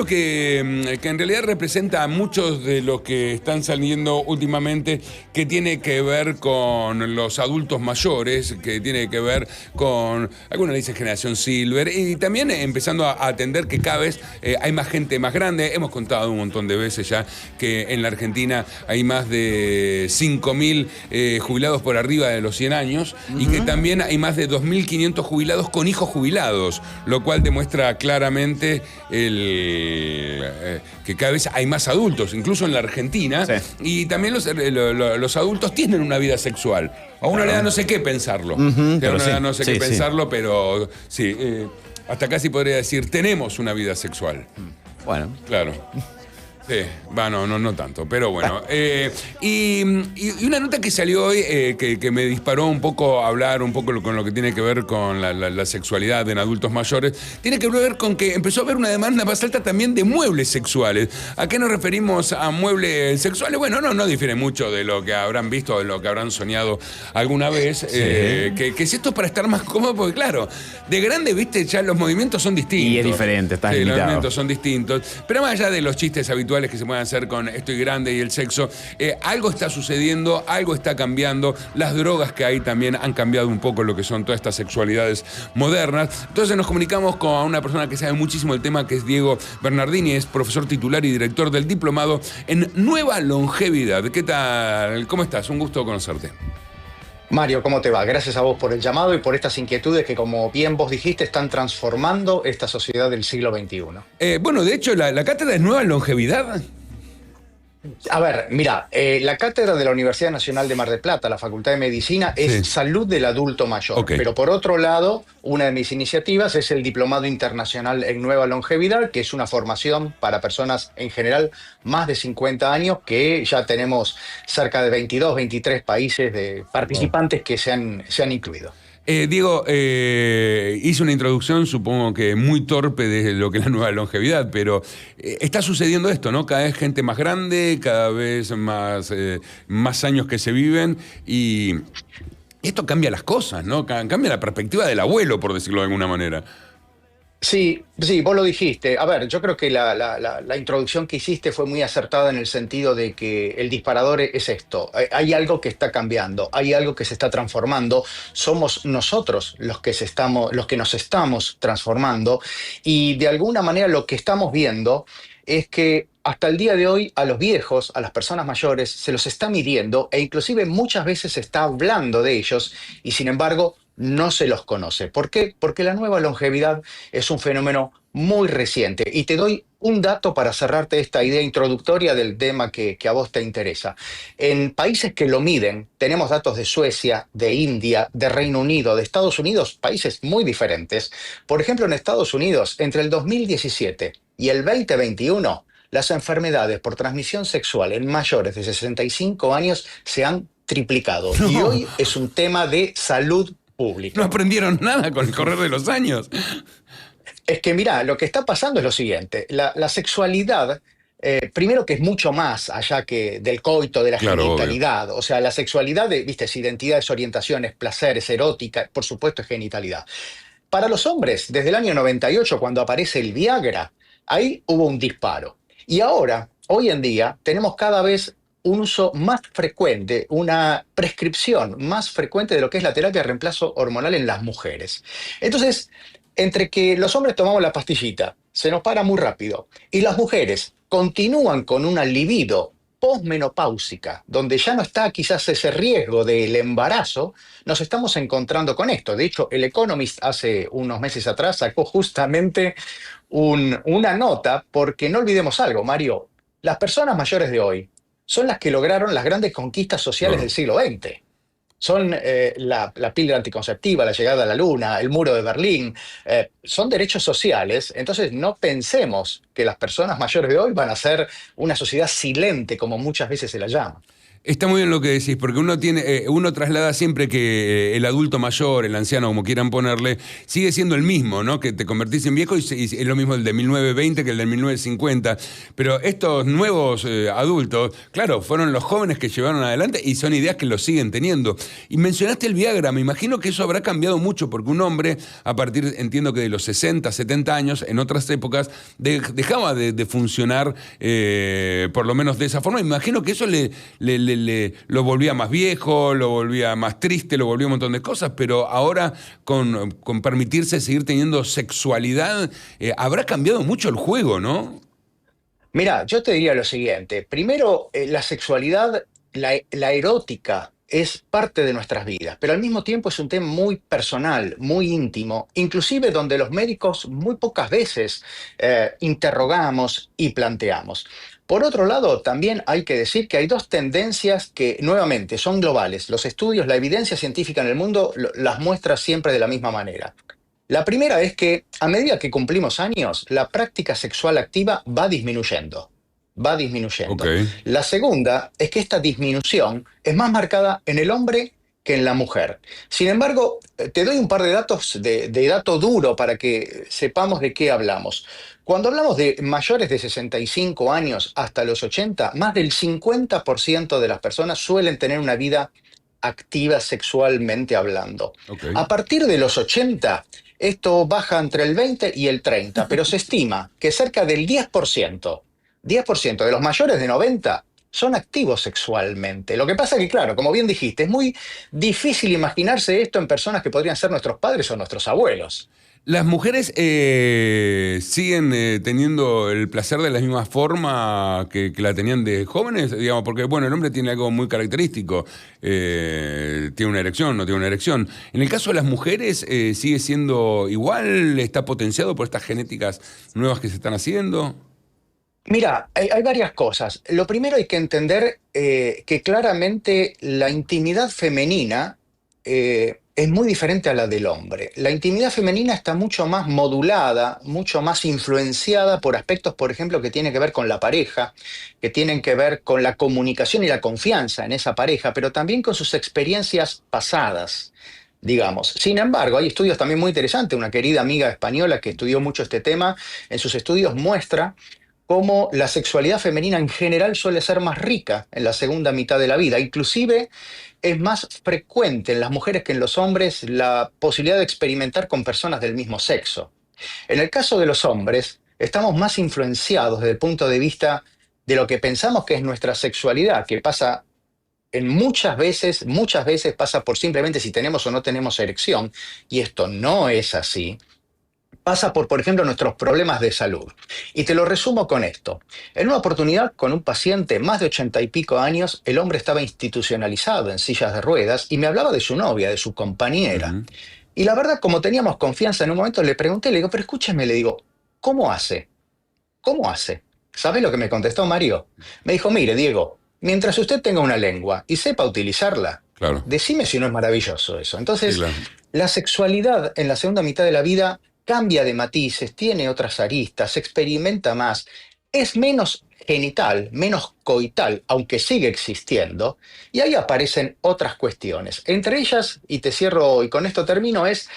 ejemplo que en realidad representa a muchos de los que están saliendo últimamente, que tiene que ver con los adultos mayores, que tiene que ver con, algunos le dicen generación silver, y también empezando a atender que cada vez hay más gente más grande. Hemos contado un montón de veces ya que en la Argentina hay más de 5.000 jubilados por arriba de los 100 años, y que también hay más de 2.500 jubilados con hijos jubilados, lo cual demuestra claramente que cada vez hay más adultos, incluso en la Argentina, sí. Y también los adultos tienen una vida sexual. A uno le da no sé qué pensarlo. A uno le da no sé qué pensarlo, pero sí, hasta casi podría decir, tenemos una vida sexual. Bueno. Claro. Sí, bueno, no tanto, pero bueno. Y una nota que salió hoy que me disparó un poco a hablar un poco con lo que tiene que ver con la sexualidad en adultos mayores, tiene que ver con que empezó a haber una demanda más alta también de muebles sexuales. ¿A qué nos referimos a muebles sexuales? Bueno, no difiere mucho de lo que habrán visto, de lo que habrán soñado alguna vez. Sí. Que es esto para estar más cómodo, porque claro, de grande, viste, ya los movimientos son distintos. Y es diferente, estás limitado. Los movimientos son distintos. Pero más allá de los chistes habituales que se pueden hacer con estoy grande y el sexo, algo está sucediendo, algo está cambiando. Las drogas que hay también han cambiado un poco lo que son todas estas sexualidades modernas. Entonces nos comunicamos con una persona que sabe muchísimo del tema, que es Diego Bernardini, es profesor titular y director del diplomado en Nueva Longevidad. ¿Qué tal? ¿Cómo estás? Un gusto conocerte. Mario, ¿cómo te va? Gracias a vos por el llamado y por estas inquietudes que, como bien vos dijiste, están transformando esta sociedad del siglo XXI. Bueno, de hecho, la cátedra es Nueva Longevidad. A ver, mira, la cátedra de la Universidad Nacional de Mar del Plata, la Facultad de Medicina, es Salud del Adulto Mayor. Okay. Pero por otro lado, una de mis iniciativas es el Diplomado Internacional en Nueva Longevidad, que es una formación para personas en general más de 50 años, que ya tenemos cerca de 22, 23 países de participantes que se han incluido. Diego, hice una introducción, supongo que muy torpe de lo que es la nueva longevidad, pero está sucediendo esto, ¿no? Cada vez gente más grande, cada vez más años que se viven, y esto cambia las cosas, ¿no? Cambia la perspectiva del abuelo, por decirlo de alguna manera. Sí, vos lo dijiste. A ver, yo creo que la introducción que hiciste fue muy acertada en el sentido de que el disparador es esto. Hay algo que está cambiando, hay algo que se está transformando. Somos nosotros los que nos estamos transformando, y de alguna manera lo que estamos viendo es que hasta el día de hoy a los viejos, a las personas mayores, se los está midiendo, e inclusive muchas veces se está hablando de ellos, y sin embargo no se los conoce. ¿Por qué? Porque la nueva longevidad es un fenómeno muy reciente. Y te doy un dato para cerrarte esta idea introductoria del tema que a vos te interesa. En países que lo miden, tenemos datos de Suecia, de India, de Reino Unido, de Estados Unidos, países muy diferentes. Por ejemplo, en Estados Unidos, entre el 2017 y el 2021, las enfermedades por transmisión sexual en mayores de 65 años se han triplicado. No. Y hoy es un tema de salud pública. No aprendieron nada con el correr de los años. Es que mirá, lo que está pasando es lo siguiente. La sexualidad, primero, que es mucho más allá que del coito, de la genitalidad. Obvio. O sea, la sexualidad, viste, es identidades, orientaciones, placeres, erótica, por supuesto es genitalidad. Para los hombres, desde el año 98, cuando aparece el Viagra, ahí hubo un disparo. Y ahora, hoy en día, tenemos cada vez un uso más frecuente, una prescripción más frecuente de lo que es la terapia de reemplazo hormonal en las mujeres. Entonces, entre que los hombres tomamos la pastillita, se nos para muy rápido, y las mujeres continúan con una libido posmenopáusica, donde ya no está quizás ese riesgo del embarazo, nos estamos encontrando con esto. De hecho, el Economist hace unos meses atrás sacó justamente una nota, porque no olvidemos algo, Mario, las personas mayores de hoy son las que lograron las grandes conquistas sociales del siglo XX. Son la píldora anticonceptiva, la llegada a la luna, el muro de Berlín. Son derechos sociales. Entonces no pensemos que las personas mayores de hoy van a ser una sociedad silente, como muchas veces se la llama. Está muy bien lo que decís, porque uno traslada siempre que el adulto mayor, el anciano, como quieran ponerle, sigue siendo el mismo, ¿no? Que te convertís en viejo y es lo mismo el de 1920 que el de 1950. Pero estos nuevos adultos, claro, fueron los jóvenes que llevaron adelante y son ideas que lo siguen teniendo. Y mencionaste el Viagra, me imagino que eso habrá cambiado mucho, porque un hombre, a partir, entiendo que de los 60, 70 años, en otras épocas, dejaba de funcionar, por lo menos de esa forma. Me imagino que eso lo volvía más viejo, lo volvía más triste, lo volvía un montón de cosas, pero ahora con permitirse seguir teniendo sexualidad, habrá cambiado mucho el juego, ¿no? Mira, yo te diría lo siguiente. Primero, la sexualidad, la erótica, es parte de nuestras vidas, pero al mismo tiempo es un tema muy personal, muy íntimo, inclusive donde los médicos muy pocas veces interrogamos y planteamos. Por otro lado, también hay que decir que hay dos tendencias que nuevamente son globales. Los estudios, la evidencia científica en el mundo las muestra siempre de la misma manera. La primera es que a medida que cumplimos años, la práctica sexual activa va disminuyendo. Va Ok, disminuyendo. La segunda es que esta disminución es más marcada en el hombre que en la mujer. Sin embargo, te doy un par de datos de dato duro para que sepamos de qué hablamos. Cuando hablamos de mayores de 65 años hasta los 80, más del 50% de las personas suelen tener una vida activa sexualmente hablando. ok. A partir de los 80, esto baja entre el 20 y el 30, pero se estima que cerca del 10% de los mayores de 90 son activos sexualmente. Lo que pasa que, claro, como bien dijiste, es muy difícil imaginarse esto en personas que podrían ser nuestros padres o nuestros abuelos. ¿Las mujeres siguen teniendo el placer de la misma forma que la tenían de jóvenes? Digamos, porque, bueno, el hombre tiene algo muy característico. Tiene una erección, no tiene una erección. En el caso de las mujeres, ¿sigue siendo igual? ¿Está potenciado por estas genéticas nuevas que se están haciendo? Mira, hay varias cosas. Lo primero hay que entender que claramente la intimidad femenina es muy diferente a la del hombre. La intimidad femenina está mucho más modulada, mucho más influenciada por aspectos, por ejemplo, que tienen que ver con la pareja, que tienen que ver con la comunicación y la confianza en esa pareja, pero también con sus experiencias pasadas, digamos. Sin embargo, hay estudios también muy interesantes. Una querida amiga española que estudió mucho este tema, en sus estudios muestra cómo la sexualidad femenina en general suele ser más rica en la segunda mitad de la vida. Inclusive es más frecuente en las mujeres que en los hombres la posibilidad de experimentar con personas del mismo sexo. En el caso de los hombres, estamos más influenciados desde el punto de vista de lo que pensamos que es nuestra sexualidad, que pasa en muchas veces pasa por simplemente si tenemos o no tenemos erección, y esto no es así. Pasa por ejemplo, nuestros problemas de salud. Y te lo resumo con esto. En una oportunidad con un paciente más de 80 y pico años, el hombre estaba institucionalizado en sillas de ruedas y me hablaba de su novia, de su compañera. Ujú. Y la verdad, como teníamos confianza en un momento, le pregunté, le digo, pero escúcheme, le digo, ¿cómo hace? ¿Cómo hace? ¿Sabe lo que me contestó Mario? Me dijo, mire, Diego, mientras usted tenga una lengua y sepa utilizarla, Claro, decime si no es maravilloso eso. sí, Entonces, claro. la sexualidad en la segunda mitad de la vida cambia de matices, tiene otras aristas, se experimenta más, es menos genital, menos coital, aunque sigue existiendo, y ahí aparecen otras cuestiones. Entre ellas, y te cierro y con esto termino, es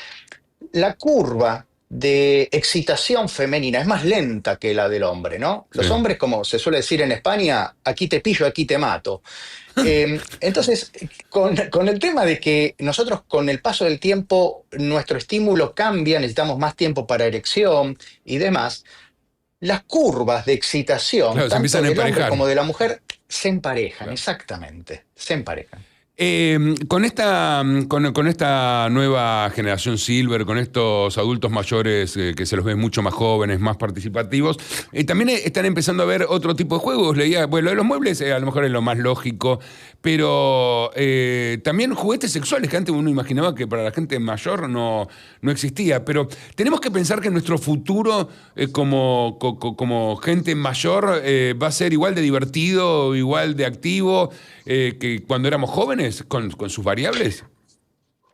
la curva de excitación femenina es más lenta que la del hombre, ¿no? Sí. Los hombres, como se suele decir en España, aquí te pillo, aquí te mato. Entonces, con el tema de que nosotros con el paso del tiempo nuestro estímulo cambia, necesitamos más tiempo para erección y demás, las curvas de excitación, Claro, se tanto empiezan a del hombre emparejar. como de la mujer, se emparejan, Claro. exactamente, se emparejan. Con esta nueva generación Silver, con estos adultos mayores que se los ve mucho más jóvenes, más participativos, también están empezando a ver otro tipo de juegos. Leía, bueno, lo de los muebles a lo mejor es lo más lógico, pero también juguetes sexuales que antes uno imaginaba que para la gente mayor no existía. Pero tenemos que pensar que nuestro futuro como gente mayor va a ser igual de divertido, igual de activo que cuando éramos jóvenes, con sus variables.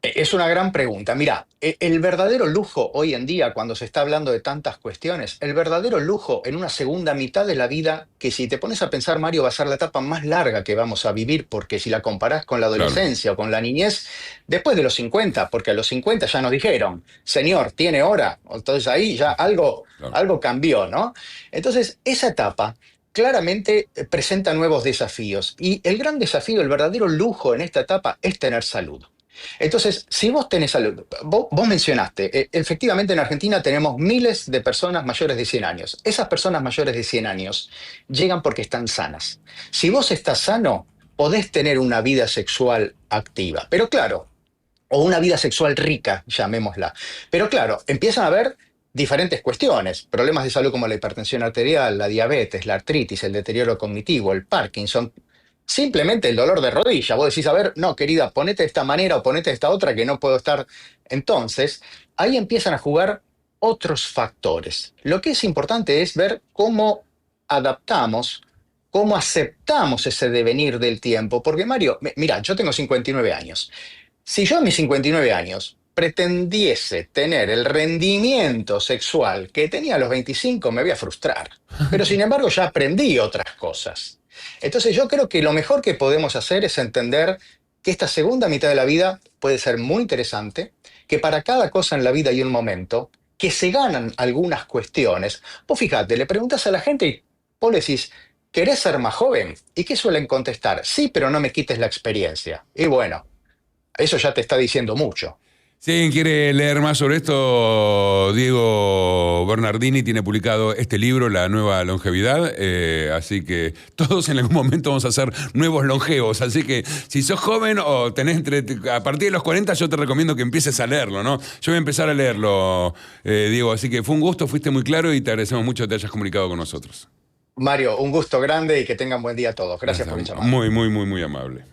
Es una gran pregunta. Mira, el verdadero lujo hoy en día, cuando se está hablando de tantas cuestiones, el verdadero lujo en una segunda mitad de la vida, que si te pones a pensar, Mario, va a ser la etapa más larga que vamos a vivir, porque si la comparás con la Claro, adolescencia o con la niñez, después de los 50, porque a los 50 ya nos dijeron, señor, tiene hora, entonces ahí ya claro. algo cambió, ¿no? Entonces, esa etapa claramente presenta nuevos desafíos y el gran desafío, el verdadero lujo en esta etapa es tener salud. Entonces, si vos tenés salud, vos mencionaste, efectivamente en Argentina tenemos miles de personas mayores de 100 años. Esas personas mayores de 100 años llegan porque están sanas. Si vos estás sano, podés tener una vida sexual activa. Pero claro, o una vida sexual rica, llamémosla. Pero claro, empiezan a haber diferentes cuestiones, problemas de salud como la hipertensión arterial, la diabetes, la artritis, el deterioro cognitivo, el Parkinson, simplemente el dolor de rodilla. Vos decís, a ver, no, querida, ponete de esta manera o ponete de esta otra que no puedo estar. Entonces, ahí empiezan a jugar otros factores. Lo que es importante es ver cómo adaptamos, cómo aceptamos ese devenir del tiempo. Porque Mario, mira, yo tengo 59 años. Si yo a mis 59 años pretendiese tener el rendimiento sexual que tenía a los 25, me voy a frustrar. Pero sin embargo ya aprendí otras cosas. Entonces yo creo que lo mejor que podemos hacer es entender que esta segunda mitad de la vida puede ser muy interesante, que para cada cosa en la vida hay un momento, que se ganan algunas cuestiones. Vos fíjate, le preguntas a la gente y vos le decís, ¿querés ser más joven? ¿Y qué suelen contestar? Sí, pero no me quites la experiencia. Y bueno, eso ya te está diciendo mucho. Si alguien quiere leer más sobre esto, Diego Bernardini tiene publicado este libro, La Nueva Longevidad, así que todos en algún momento vamos a ser nuevos longevos, así que si sos joven o tenés a partir de los 40, yo te recomiendo que empieces a leerlo, ¿no? Yo voy a empezar a leerlo, Diego, así que fue un gusto, fuiste muy claro y te agradecemos mucho que te hayas comunicado con nosotros. Mario, un gusto grande y que tengan buen día a todos. Gracias Gracias, por el llamado. muy, muy, muy, muy amable.